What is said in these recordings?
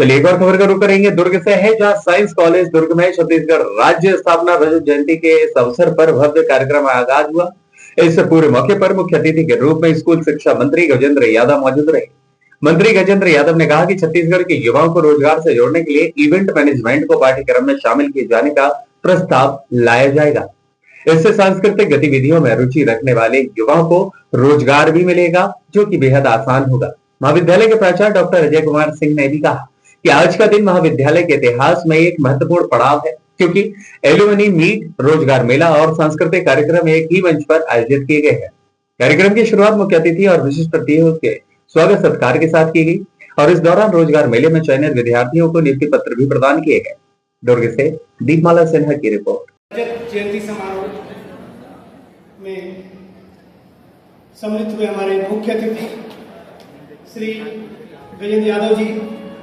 चलिए एक और खबर का रुख करेंगे दुर्ग से है, जहां साइंस कॉलेज दुर्ग में छत्तीसगढ़ राज्य स्थापना रजत जयंती के इस अवसर पर भव्य कार्यक्रम का आगाज हुआ। इस पूरे मौके पर मुख्य अतिथि के रूप में स्कूल शिक्षा मंत्री गजेंद्र यादव मौजूद रहे। मंत्री गजेंद्र यादव ने कहा कि छत्तीसगढ़ के युवाओं को रोजगार से जोड़ने के लिए इवेंट मैनेजमेंट को पाठ्यक्रम में शामिल किए जाने का प्रस्ताव लाया जाएगा। इससे सांस्कृतिक गतिविधियों में रुचि रखने वाले युवाओं को रोजगार भी मिलेगा, जो कि बेहद आसान होगा। महाविद्यालय के प्राचार्य डॉक्टर अजय कुमार सिंह ने भी कहा कि आज का दिन महाविद्यालय के इतिहास में एक महत्वपूर्ण पड़ाव है, क्योंकि एलुमनी मीट, रोजगार मेला और सांस्कृतिक कार्यक्रम एक ही मंच पर आयोजित किए गए हैं। कार्यक्रम की शुरुआत मुख्य अतिथि और विशिष्ट अतिथियों के स्वागत सत्कार के साथ की गई और इस दौरान रोजगार मेले में चयनित विद्यार्थियों को नियुक्ति पत्र भी प्रदान किए गए। दुर्ग से दीपमाला सिन्हा की रिपोर्ट। रजत जयंती समारोह में सम्मिलित हुए हमारे मुख्य अतिथि श्री गजेंद्र यादव जी,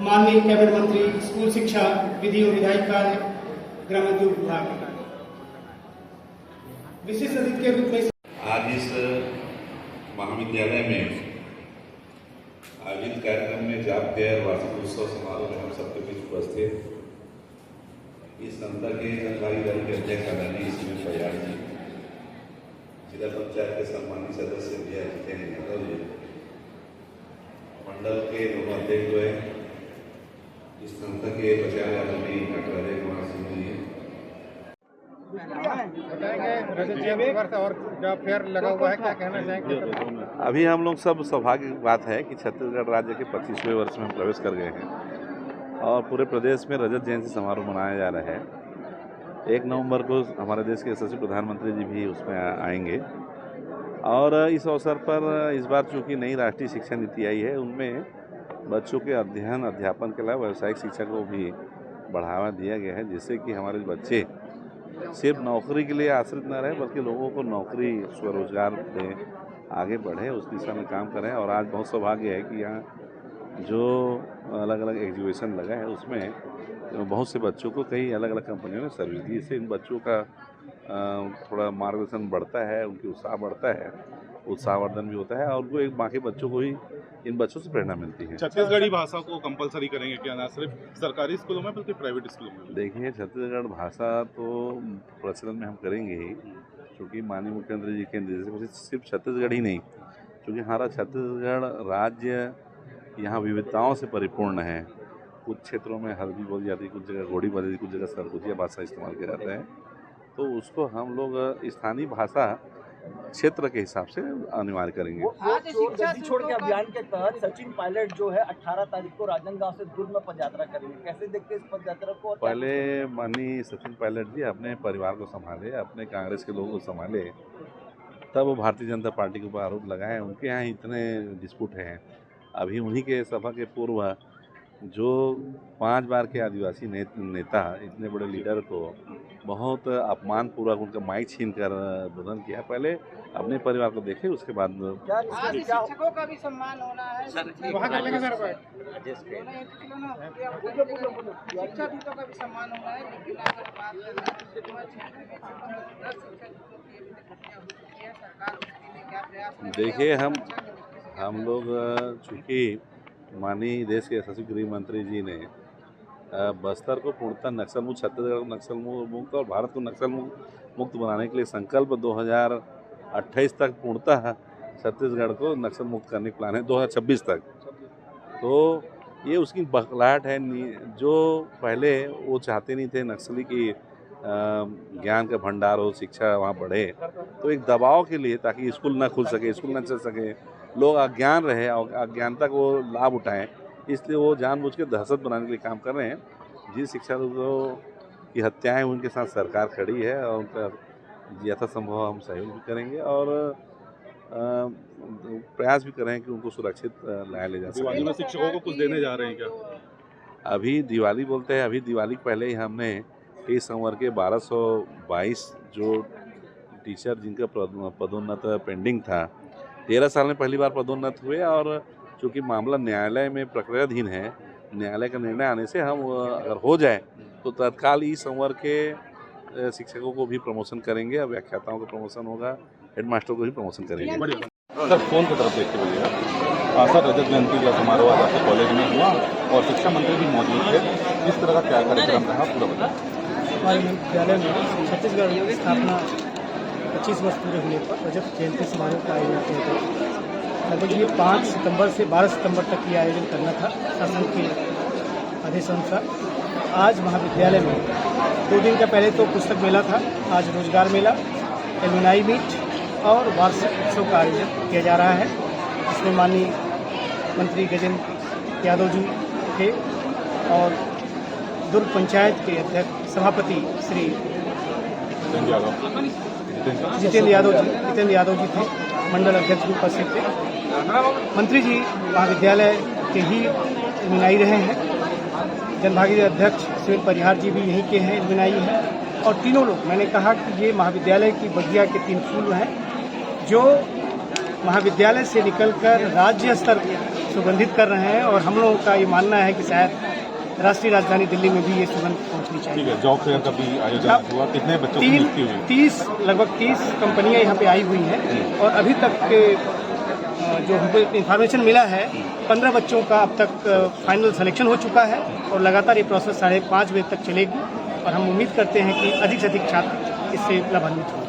माननीय कैबिनेट मंत्री, स्कूल शिक्षा, विधि और विधायी कार्य, ग्रामोद्योग विभाग। विशिष्ट अतिथि के रूप में आज इस महाविद्यालय में आयोजित कार्यक्रम में जाप फेयर वार्षिक उत्सव समारोह में हम सबके बीच उपस्थित इस संस्था के सरकारी दल के अध्यक्ष आदरणीय इसमें फयाज जी, जिला पंचायत के सम्मानित सदस्य भैया जितेंद्र यादव जी, मंडल के दोनों अध्यक्ष हुए, इस संस्था के प्रचार्य आदरणीय डॉक्टर अजय कुमार सिंह जी। और क्या फेयर लगा हुआ है, क्या कहना चाहेंगे? अभी हम लोग सब सौभाग्य की बात है कि छत्तीसगढ़ राज्य के 25वें वर्ष में हम प्रवेश कर गए हैं और पूरे प्रदेश में रजत जयंती समारोह मनाया जा रहा है। 1 नवंबर को हमारे देश के यशस्वी प्रधानमंत्री जी भी उसमें आएंगे और इस अवसर पर इस बार चूँकि नई राष्ट्रीय शिक्षा नीति आई है, उनमें बच्चों के अध्ययन अध्यापन के अलावा व्यावसायिक शिक्षा को भी बढ़ावा दिया गया है, जिससे कि हमारे बच्चे सिर्फ नौकरी के लिए आश्रित न रहे बल्कि लोगों को नौकरी स्वरोजगार पे आगे बढ़े, उस दिशा में काम करें। और आज बहुत सौभाग्य है कि यहाँ जो अलग अलग एग्जीबिशन लगा है उसमें बहुत से बच्चों को कई अलग अलग कंपनियों ने सर्विस दी। इससे इन बच्चों का थोड़ा मार्गदर्शन बढ़ता है, उनकी उत्साह बढ़ता है, उत्साहवर्धन भी होता है और उनको एक बाकी बच्चों को ही इन बच्चों से प्रेरणा मिलती है। छत्तीसगढ़ी भाषा को कंपलसरी करेंगे क्या, ना सिर्फ सरकारी स्कूलों में बल्कि प्राइवेट स्कूलों में? देखिए, छत्तीसगढ़ भाषा तो प्रचलन में हम करेंगे ही, क्योंकि माननीय मुख्यमंत्री जी के निर्देश से सिर्फ छत्तीसगढ़ ही नहीं, क्योंकि हमारा छत्तीसगढ़ राज्य यहाँ विविधताओं से परिपूर्ण है। कुछ क्षेत्रों में हल्दी बोली जाती है, कुछ जगह घोड़ी बोली जाती है, कुछ जगह सरगुजिया भाषा इस्तेमाल किया जाता है, तो उसको हम लोग स्थानीय भाषा क्षेत्र के हिसाब से अनिवार्य करेंगे। गद्दी छोड़ के अभियान के तहत सचिन पायलट जो है 18 तारीख को राजनांदगांव से दुर्ग में पदयात्रा करेंगे, कैसे देखते हैं इस पदयात्रा को? पहले माननीय सचिन पायलट जी अपने परिवार को संभाले, अपने कांग्रेस के लोगों को संभाले, तब वो भारतीय जनता पार्टी के ऊपर आरोप लगाए। उनके यहाँ इतने डिस्प्यूट हैं। अभी उन्हीं के सभा के पूर्व जो 5 बार के आदिवासी नेता इतने बड़े लीडर को बहुत अपमानपूर्वक उनका माइक छीन कर बदन किया। पहले अपने परिवार को देखे, उसके बाद शिक्षकों का भी सम्मान होना है, वहाँ कर लेंगे सर, शिक्षकों का भी सम्मान होना है। लेकिन अगर बात देखिए, हम लोग चूँकि माननीय देश के यशस्वी गृह मंत्री जी ने बस्तर को पूर्णतः नक्सल मुक्त, छत्तीसगढ़ को नक्सल मुक्त और भारत को नक्सल मुक्त बनाने के लिए संकल्प 2028 तक पूर्णतः छत्तीसगढ़ को नक्सल मुक्त करने का प्लान है, 2026 तक। तो ये उसकी बखलाहट है। जो पहले वो चाहते नहीं थे नक्सली की ज्ञान का भंडार हो, शिक्षा वहाँ बढ़े, तो एक दबाव के लिए, ताकि स्कूल ना खुल सके, स्कूल ना चल सके, लोग अज्ञान रहे और अज्ञानता को लाभ उठाएं, इसलिए वो जानबूझ के दहशत बनाने के लिए काम कर रहे हैं। जिन शिक्षकों की हत्याएं उनके साथ सरकार खड़ी है और उनका यथासंभव हम सहयोग भी करेंगे और प्रयास भी करें कि उनको सुरक्षित लाया ले जा सके। दिवाली में शिक्षकों को कुछ देने जा रहे हैं क्या? अभी दिवाली बोलते हैं, अभी दिवाली पहले ही हमने 23 संवर के 1222 जो टीचर जिनका पदोन्नत पेंडिंग था, 13 साल में पहली बार पदोन्नत हुए और चूँकि मामला न्यायालय में प्रक्रियाधीन है, न्यायालय का निर्णय आने से हम अगर हो जाए तो तत्काल इस संवर के शिक्षकों को भी प्रमोशन करेंगे, व्याख्याताओं का प्रमोशन होगा, हेडमास्टर को भी प्रमोशन करेंगे। सर, फोन की तरफ देखते बोलिएगा। सर, रजत जयंती का समारोह आज आपके कॉलेज में हुआ और शिक्षा मंत्री भी मौजूद थे, किस तरह का क्या कार्यक्रम रहा पूरा बताएं। हमारे विद्यालय में छत्तीसगढ़ स्थापना 25 वर्ष पूरे होने पर रजत जयंती समारोह का आयोजन किया गया। लगभग ये 5 सितंबर से 12 सितंबर तक ये आयोजन करना था शासन के आदेशानुसार। आज महाविद्यालय में 2 दिन का पहले तो पुस्तक मेला था, आज रोजगार मेला, एलुमनाई मीट और वार्षिक उत्सव का आयोजन किया जा रहा है। इसमें माननीय मंत्री गजेंद्र यादव जी थे और दुर्ग पंचायत के अध्यक्ष सभापति श्री जितेंद्र यादव जी थे, मंडल अध्यक्ष भी उपस्थित थे। मंत्री जी महाविद्यालय के ही एलुमनाई रहे हैं, जनभागीदारी अध्यक्ष सुनील परिहार जी भी यहीं के हैं, एलुमनाई हैं। और तीनों लोग, मैंने कहा कि ये महाविद्यालय की बगिया के 3 फूल हैं जो महाविद्यालय से निकलकर राज्य स्तर सुगंधित कर रहे हैं और हम लोगों का ये मानना है कि शायद राष्ट्रीय राजधानी दिल्ली में भी ये सुगंध पहुंचनी चाहिए। ठीक है, जॉब फेयर का भी आयोजन हुआ, कितने बच्चों की नियुक्ति हुई? लगभग 30 कंपनियां यहाँ पे आई हुई हैं और अभी तक के जो हमको इन्फॉर्मेशन मिला है 15 बच्चों का अब तक फाइनल सिलेक्शन हो चुका है और लगातार ये प्रोसेस 5:30 बजे तक चलेगी और हम उम्मीद करते हैं कि अधिक से अधिक छात्र इससे लाभान्वित होंगे।